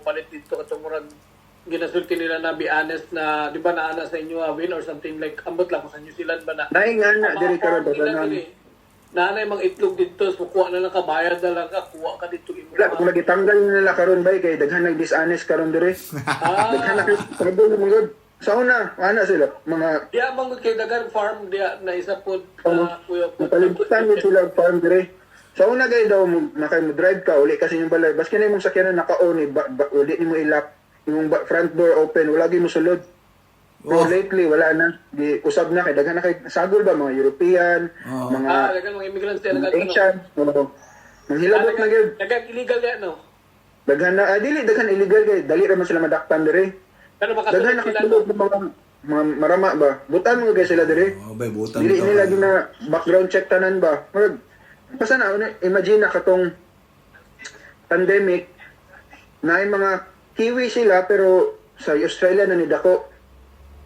palit dito katong ginasulti nila na be honest na di ba naana sa inyo win or something like ambot lang ko sa New Zealand ba na Naingan na diri karon tanan. nanay mga itlog dito so kuha na lang ka bayad na lang ka kuha ka dito Wala kung nagitanggal nila karon bay kay daghan nag dishonest karon dire. Daghan na karon mga sa una ana sila mga diya mangod kay dagan farm diya na isa po kuya po napalibutan yun sila farm dire. Sa una gay daw nakay mo drive ka uli kasi yung balay baski na imong sakyanan naka-on uli nimo ilak yung front door open wala gyud mo sulod. Pero lately wala na di usab na kay daghan na kay sagol ba mga European mga dagan mga immigrants diya dagan Asian manghilabot na gyud dagan illegal diya no daghan na dili daghan illegal kay dali ra man sila madakpan dire. pero Daghan makasulod na sila kasulod ng mga marama ba butan mo guys sila dire. Bay, butan Dili ito. nila gina background check tanan ba. Murag basta na imagine na katong pandemic na ay mga Kiwi sila pero sa Australia na ni dako.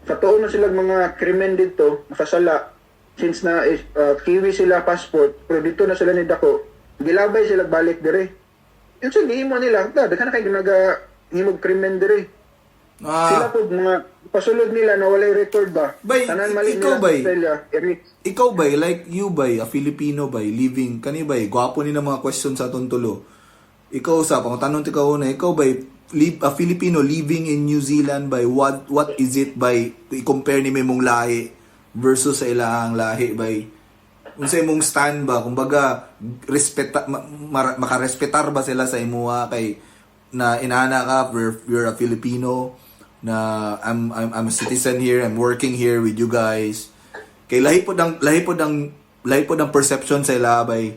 Katuon na sila mga krimen dito, nakasala. Since na Kiwi sila passport, pero dito na sila ni dako. Gilabay sila balik dire. Yun sa gihimo nila, daghan na kay himog krimen dire. Sila po mga pasulod nila na walay record ba? Bay, Tanan mali ikaw nila bay? sa Australia. Ikaw ba, like you ba, a Filipino ba, living, kani ba, gwapo ni na mga question sa tuntulo. Ikaw sa, pang tanong ikaw na, ikaw ba, a Filipino living in New Zealand by what is it by i-compare ni mong lahi versus sa ilang lahi by unsa imong stand ba kumbaga makarespetar ba sila sa imuha kay na inana ka you're a Filipino na I'm a citizen here, I'm working here with you guys kay lahi po ng perception sa ila by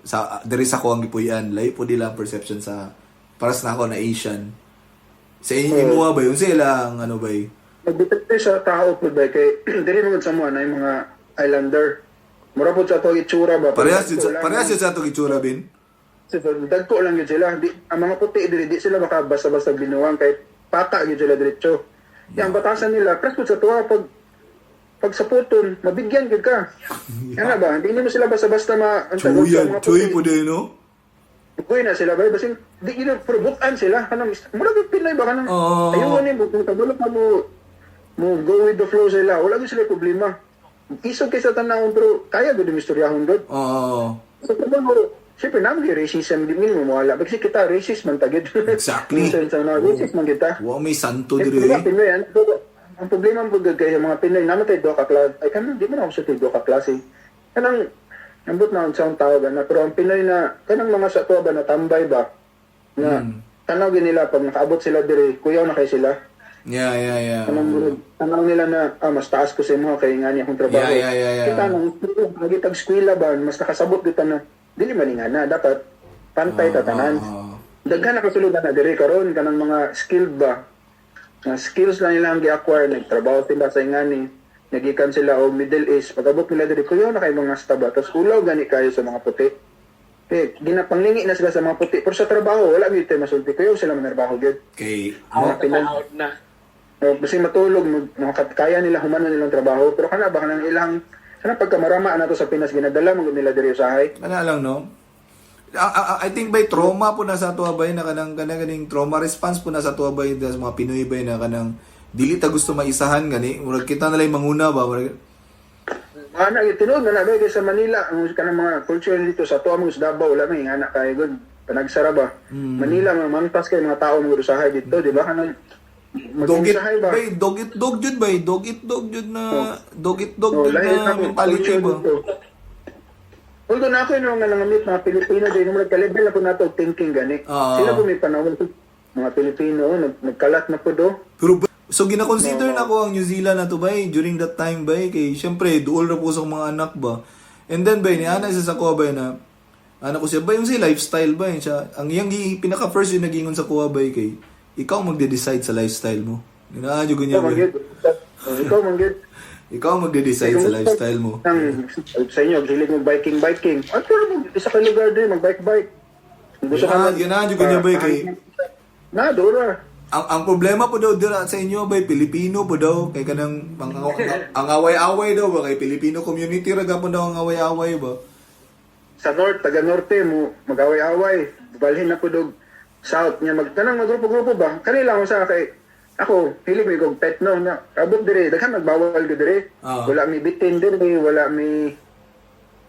sa diri sa ko ang gipuy-an lahi po nila ang perception sa para sa ako na Asian. Sa inyo mo ba yung sila ang ano ba? Nagdepende sa tao po ba kay dili naman sa mga na yung mga islander. Mura po sa to itsura ba? Parehas sa to itsura bin. So dagko lang yun sila. Ang mga puti dili di sila baka basta-basta binuwang kay pata yun sila diretso. Yang batasan nila press po sa tuwa pag sa puton, mabigyan gid ka. Ano ba? Hindi mo sila basta-basta Chuy po din, no? Kuy na sila ba basin di gina probukan sila kanang mura gyud Pinoy ba kanang ayun ni mo kung tabulok mo go with the flow sila wala gyud sila problema isog kay sa tanawon pero kaya gyud mistoryahon gud so kung siyempre naman yung racism di mo wala kasi kita racist man tagid Exactly. Racist man kita Wow, may santo Di diri. ba, Pinoy, ang problema po kay mga Pinoy namatay do ka klase ay kanang di mo na ako sa do ka klase kanang ambot na sa tawag na pero ang Pinoy na kanang mga sa tuwa ba na tambay ba na tanaw nila pag nakaabot sila dire kuyaw na kay sila Yeah. tanaw nila na mas taas ko sa imo kay ngani akong trabaho Yeah. kita nang nagitag eskwela ba mas nakasabot kita na dili man nga na dapat pantay tatanan daghan na kasulod na dire karon kanang mga skilled ba na skills lang nila ang gi-acquire nagtrabaho sila sa ngani nagikan sila o Middle East pag-abot nila diri kuyaw na kay mga staba tapos ulaw gani kayo sa mga puti ginapanglingi na sila sa mga puti pero sa trabaho wala gyud tay masulti kuyaw sila manarbaho gyud Okay. out na kasi matulog kaya nila humanon nilang trabaho pero kana ba kanang ilang kana pagkamarama na to sa Pinas ginadala mo nila diri usahay Ano lang, no? I think by trauma po na sa tuwa bay na kanang trauma response po na sa tuwa bay sa mga Pinoy bay na kanang dili ta gusto maisahan gani murag kita na lang manguna ba murag ana tinuod na kay sa Manila ang kanang mga culture dito sa tuwa mo sa Davao wala may ana kay gud panagsara ba Manila mantas kay mga tao mo usahay dito di ba kanang dogit bay dog jud bay dogit dog jud na mentality ba Although na ako yung nga nangamit mga Pilipino din murag ka-level na po nato thinking gani sila po may panahon mga Pilipino nagkalat na po do pero so gina-consider na ko ang New Zealand na to bay during that time bay kay syempre duol ra po sa mga anak ba. And then bay ni ana sa kuha bay na anak ko siya bay yung si lifestyle bay siya ang yang pinaka first yung nagingon sa kuha bay kay ikaw magde-decide sa lifestyle mo. Ginaadyo ganyan bay. Ikaw magde-decide sa lifestyle mo. Sa inyo hilig mo biking at pero mo isa ka lugar din mag-bike Ginaadyo ganyan bay kay na dora ang problema po daw dira sa inyo bay Pilipino po daw kay kanang ang away-away daw ba kay Filipino community ra gapon daw ang away-away ba sa north taga norte mo mag-away-away balhin na po dog south niya magtanang magrupo-grupo ba kanila ako sa kay ako hilig mi kog pet no na abot dire daghan nagbawal ko dire wala mi bitin dire wala mi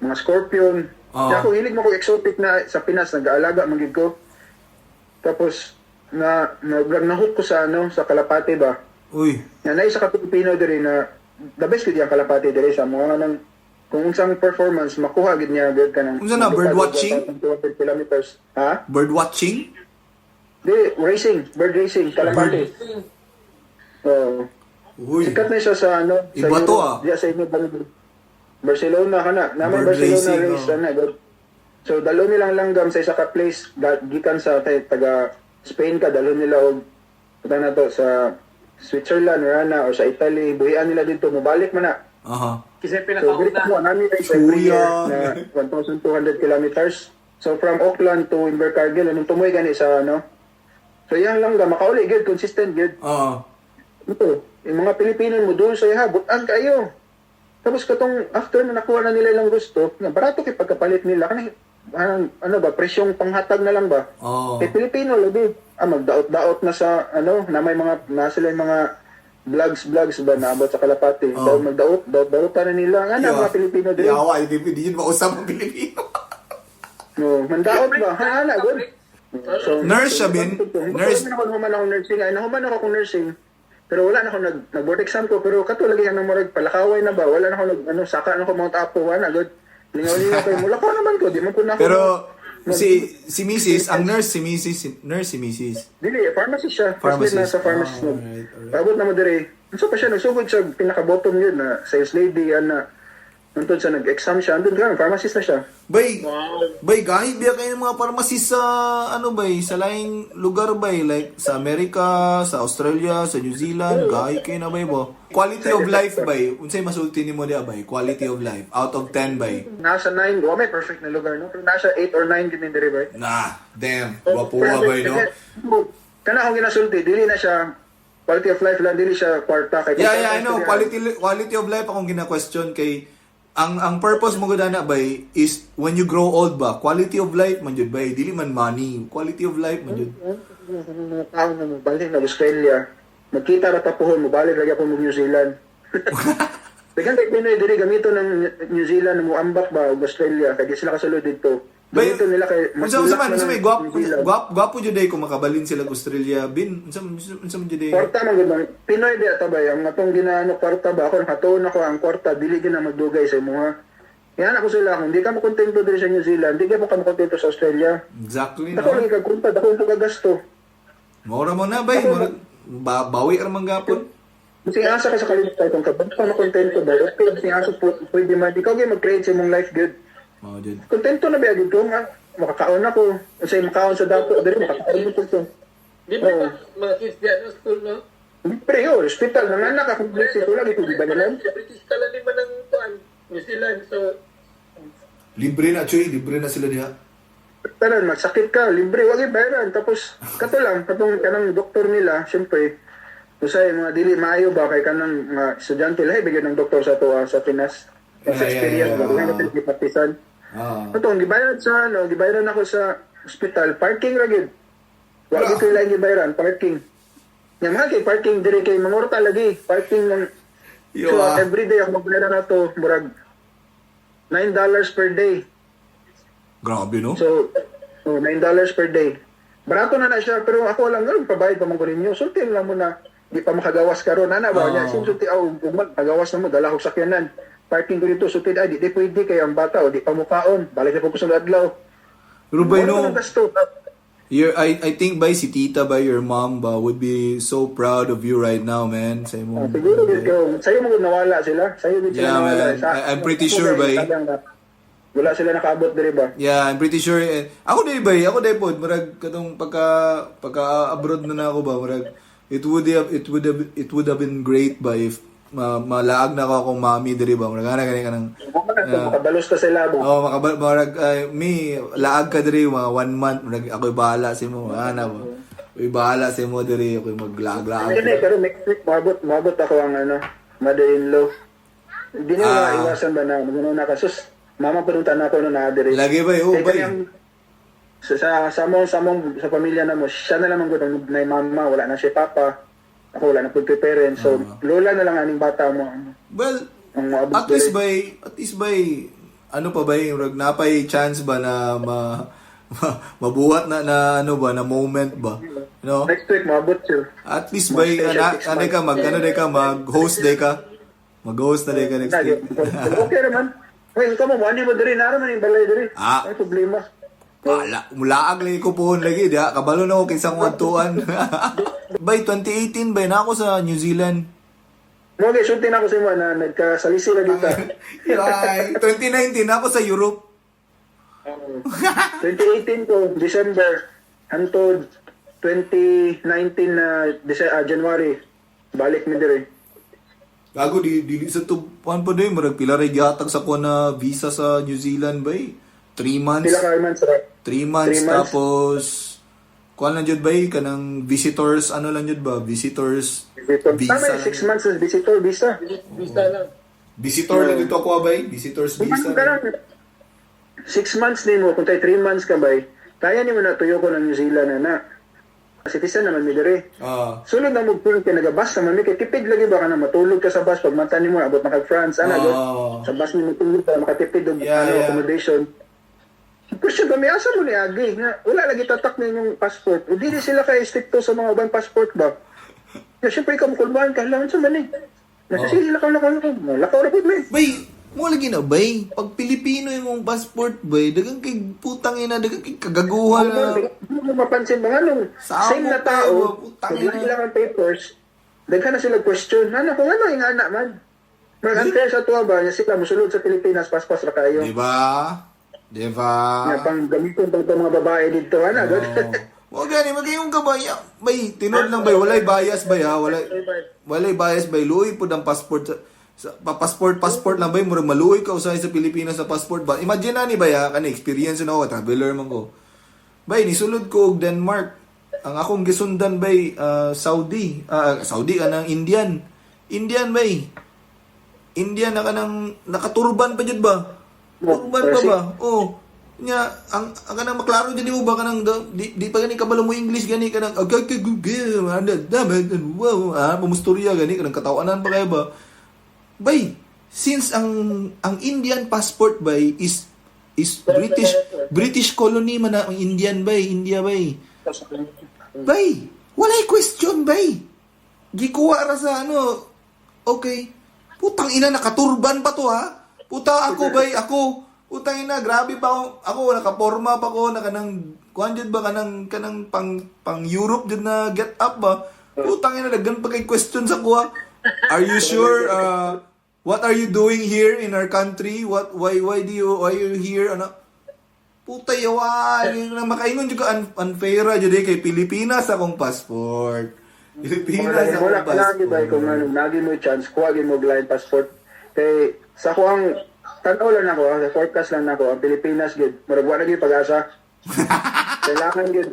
mga scorpion kaya ako hilig mo ko exotic na sa Pinas nag-aalaga magid ko tapos nahook ko sa sa Kalapate ba Uy. na naisa ka Pilipino dire na the best gid yung Kalapate dire sa mga nang kung unsang performance makuha gid niya gid kanang Unsa na bird watching? 200 kilometers ha Bird watching? Di, bird racing, Kalapate. Uy. Sikat na siya sa sa Iba to, Europe, diya sa inyo Barcelona ka na. Naman Bird Barcelona racing, race na. So dalo nilang langgam sa isa ka place gikan sa taga Spain ka dalo nila og punta na to sa Switzerland or sa Italy, buhian nila dito mobalik man na. Aha. Kasi So pinakauna. dito mo namin race every year na 1,200 kilometers. So from Auckland to Invercargill anong tumoy gani sa So yan lang makauli gid consistent gid. Ito, yung mga Pilipino mo doon sa iha, butan kayo. Tapos katong after na nakuha na nila ilang gusto, nga barato kay pagkapalit nila kanang presyong panghatag na lang ba? Kay Pilipino labi, magdaot-daot na sa na may mga na sila yung mga vlogs ba naabot sa Kalapate. Daw magdaot na nila nga na mga Pilipino din. Yawa, hindi yun mausap ang Pilipino. No, mandaot ba? Ana good. So, Nurse siya, Bin? Nurse? Nahuman ako nursing. Nahuman ako kung nursing. Pero wala na ako nag-board exam ko. Pero katulad yan ng murag palakaway na ba? Wala na ako saka na ako Mount Apo. Wala, good. Lingaw-lingaw ko. Mula ko naman ko. Di man po na ako. Pero, si Mrs., ang nurse si Mrs. Dili, pharmacist siya. Pharmacist. Na sa pharmacist. Alright. Abot na mo dire. So pa siya, nagsugod sa pinaka-bottom yun na sales lady. Nantod sa nag-exam siya. Andun ka, pharmacist na siya. Bay, kahit biya kayo ng mga pharmacist sa, sa laing lugar, bay, like, sa Amerika, sa Australia, sa New Zealand, kahit kayo na, bay, bo. Quality of life, bay, unsay masulti ni mo diya, bay, quality of life, out of 10, bay. Nasa 9, may perfect na lugar, no? Pero nasa 8 or 9 din dire, bay. Nah, damn, wapuwa, bay, no? Kana akong ginasulti, dili na siya quality of life lang, dili siya kwarta. Yeah, I know, quality of life akong gina-question kay, ang purpose mo gud na bay is when you grow old ba quality of life man jud bay dili man money quality of life man jud tao na mo balik na Australia magkita ra ta pohon mo balik ra po mo New Zealand dagan kay Pinoy diri gamito ng New Zealand mo ambak ba og Australia kay di sila kasulod dito gamito nila kay unsa man gwapo jud day kung makabalin sila sa Australia bin unsa man jud day kwarta man gud Pinoy di ata ba ang atong ginaano kwarta ba ako nakatuon ako ang kwarta dili gina magdugay sa imuha yan ako sila kung di ka mo kontento diri sa New Zealand di ka mo kontento sa Australia exactly ako lagi kag kunta ako mo kagasto mora mo na bay bawi ra man gapon Kasi asa ka sa kalimutan kung kabang ka makontento ba okay kasi asa pwede man ikaw gyud mag-create sa imong life good jud kontento na ba gid ko nga makakaon ako unsay makaon sa dato diri makakaon ko to Di ba mga kids diyan sa school, no? pre hospital na anak ako blessed ko lagi ko di ba naman British ka lang naman ng New Zealand. So, libre na sila diha tanan magsakit ka libre wag bayaran tapos kato lang katong kanang doktor nila syempre usay mga dili maayo ba kay kanang mga estudyante lahi bigyan ng doktor sa tuwa sa Pinas sa experience ba nga natin ipatisan katong gibayaran ako sa hospital parking ra gid wag gid ko lang gibayaran parking nya mahal kay parking dire kay mangorta lagi parking lang so every day ako magbayaran na to murag $9 per day. grabe no So, $9 per day. Barato na siya, pero ako lang, pabayad pa man ko ninyo. Sultin lang mo na, di pa makagawas karon ana ba? Nya, sulti, magawas na mo, dala ko sakyanan. Parking ko dito, sultin, di pwede kay ang bata, o di pa mukaon. Balik na po ko sa adlaw. pero bay Wala no nang gasto. I think by si tita by your mom ba would be so proud of you right now man sa imo Siguro, sa'yo mo nawala sila. Sa'yo din sila Yeah, nawala. man. I'm pretty sure, bay. Wala sila nakaabot diri ba? Yeah, I'm pretty sure. Ako day bay, ako day pod murag katong pagka abroad na ako ba, murag it would have been great ba if malaag na ako akong mami diri ba, murag ana gani kanang Makabalos ka sila ba? murag me laag ka diri mga 1 month, murag ako'y bahala sa imo, ana ba. Ako'y bahala sa imo diri, ako'y maglaag-laag. Pero next week mabot ako ang mother-in-law. Hindi nila iwasan ba na magano na kasus. Mama pinunta na ako na diri. Lagi ba, bay. sa pamilya na mo, siya na lang ang gud ang may mama, wala na siya papa. Ako wala na pud kay parents. So lola na lang aning bata mo. Well, Ang maabot at least by ano pa ba yung napay chance ba na mabuhat na ano ba na moment ba, no? Next week maabot siya. At least by mag-host day ka. Mag-host na day ka next week. Okay naman. Uy, ikaw mo ani mo diri naraman yung balay diri. Ay problema. Mulaag lagi ko pohon lagi diha. Kabalo na ako kinsa kong adtuan. By 2018 ba na ako sa New Zealand. Okay, sulti na ako sa imo na nagkasalisi lagi ta. Right. 2019 ako sa Europe. 2018 ko, December, hantod 2019 na January, balik mi diri. Gago dili sa tupuan pa din marag pila ray gihatag sa ko na visa sa New Zealand bay. 3 months. Pila ka man sa 3 months tapos kuan lang jud bay kanang visitors ano lang jud ba? Visitors visitor. visa. Tama, 6 months as visitor visa. Visa lang. Visitor lang dito ako bay, visitors visa. 6 months din mo, kung tayo 3 months ka ba, kaya ni mo na tuyo ko ng New Zealand na citizen naman mi diri. Sulod na mo kung nagabas naman mi kay tipid lagi ba ka na matulog ka sa bus pag mata nimo abot na kag France sa bus ni mo tulog para makatipid og accommodation. Question ba may asa mo ni agi nga wala lagi tatak na inyong passport. O dili sila kay stricto sa mga ubang passport ba? Ya syempre ikaw mo kulbahan ka lang sa man eh. Kasi lakaw ra pud mi. Bay, mo lagi na bay. Pag Pilipino yung mong passport bay, dagang kay putang ina, dagang kay kagaguhan na. Hindi mo mapansin ba nga same na tao, pag lang ang papers, daghan na sila question, ano kung ano yung anak man. Mag-unfair sa tuwa ba, niya sila musulod sa Pilipinas, paspas ra kayo. Diba? Nga pang gamiton pang mga babae dito, ano? Wag gani, magayong ka ba? Bay, tinod lang bay, walay bias bay ha, walay bias bay, luoy po ng passport sa passport lang bay, murag maluoy ka usay sa Pilipinas sa passport ba? Imagine na ni bay ha, kani experience na ako, traveler man ko. Bay, nisulod ko og Denmark. Ang akong gisundan bay, Saudi ka ng Indian bay. Indian na ka ng nakaturban pa jud ba? Turban pa ba? Oh. Nya ang kanang maklaro jud mo ba kanang di pa gani kabalo mo English gani kanang mamusturya gani kanang katawanan pa kay ba? Bay, since ang Indian passport bay is British colony man ang Indian bay, India bay. Bay, walay question bay. Gikuha ra sa ano. Okay. Putang ina nakaturban pa to ha. Puta ako bay, ako. Putang ina, grabe pa ako nakaporma pa ko na kanang kuan jud ba kanang pang Europe jud na get up ba. Putang ina daghan pa kay question sa kuha. Are you sure what are you doing here in our country? Why are you here? Ano? Puta yawa, na makaingon jud ka unfair jud kay Pilipinas akong passport. Pilipinas akong passport. Wala kung ano, nagi mo chance kuha gyud mo blind passport. Kay sa kuang tanaw lang ako, sa forecast lang ako, ang Pilipinas gid, murag wa na gyud pag-asa. Kailangan gid.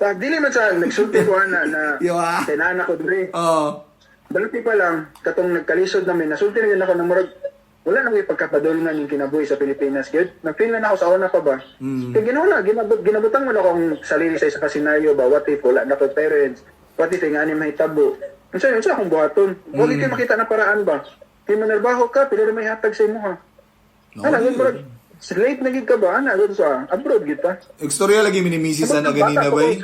Sa dili man sa nagsulti ko na tinana ko diri. Balti pa lang katong nagkalisod namin, nasulti na gyud ako na murag wala nang ipagkapadulngan yung kinabuhi sa Pilipinas gid. Nag-feel na ako sa una pa ba. Kaya ginabutang mo na akong sarili sa isa ka senaryo ba, what if wala na ko parents, what if nga ni mahitabo. Unsa akong buhaton? Wag kayo makita na paraan ba? Kaya manarbaho ka, pila na may hatag sa imo ha. Gud murag slave na gid ka ba? Gud sa abroad gid ta. Ekstorya lagi minimisis na ganina bay.